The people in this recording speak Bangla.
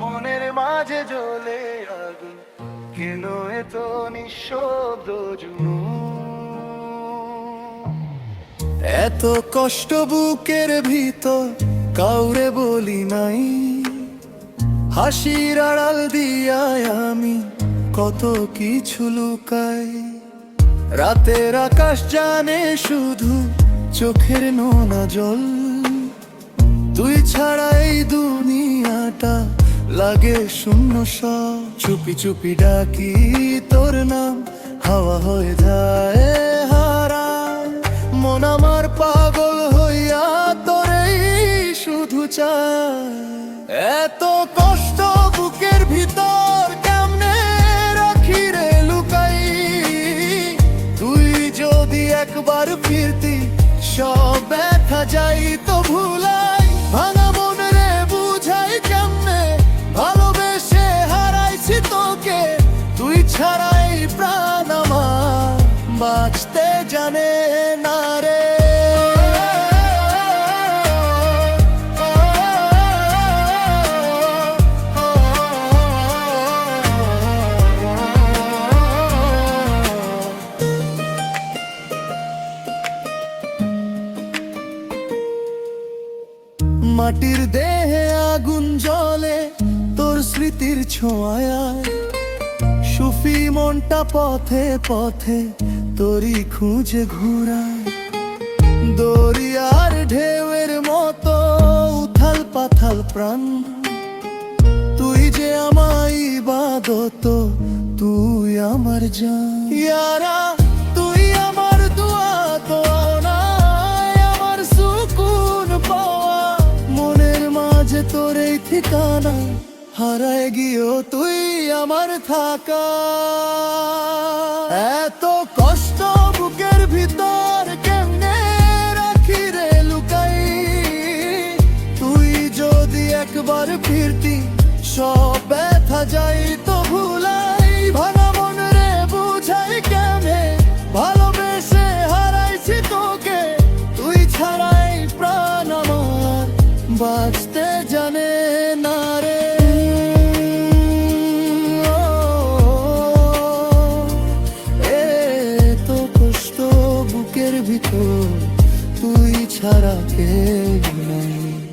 মনের মাঝে জ্বলে আগুন, কেন এত নিঃশব্দ এত কষ্ট বুকের ভিতর কাউরে বলি নাই, হাসির আড়াল দিয়ায় আমি কত কিছু লুকাই। রাতের আকাশ জানে শুধু চোখের নোনা জল, তুই ছাড়া এই দুনিয়াটা লাগে শূন্য সব। চুপি চুপি ডাকি তোর নাম, হাওয়া হয়ে যায় হারা। মন আমার পাগল হইয়া তোরেই শুধু চায়। এত কষ্ট বুকের ভিতর কেমনে রাখি রে লুকাই, তুই যদি একবার ফিরতি সব ব্যথা যাইতো ভুলাই। ভাঙা মন রে বুঝাই কেমনে ভালোবেসে হারাইছি তোকে, তুই ছাড়াই প্রাণ আমার বাঁচতে জানে না রে। মাটির দেহে আগুন জ্বলে তোর স্মৃতির ছোঁয়ায়, সুফি মনটা পথে পথে তোরই খুঁজে ঘুরায়। দরিয়ার ঢেউয়ের মতো উথাল পাথাল প্রাণ, তুই যে আমায় ইবাদত, তুই আমার জান। ইয়ারা তুই আমার দুয়া তো নাই আমার সুকুন পাওয়া, মনের মাঝে তোর এই ঠিকানা, হারায় গিয়েও তুই আমার থাকা। এত কষ্ট বুকের ভিতর কেমনে রাখি রে লুকাই, তুই যদি একবার ফিরতি সব ব্যথা যাইতো ভুলাই। ভাঙা মন রে বুঝাই কেমনে ভালোবেসে হারাইছি তোকে, তুই ছাড়াই প্রাণ আমার বাঁচতে জানে না রে। এত কষ্ট বুকের ভিতর তুই ছাড়া কেউ নাই।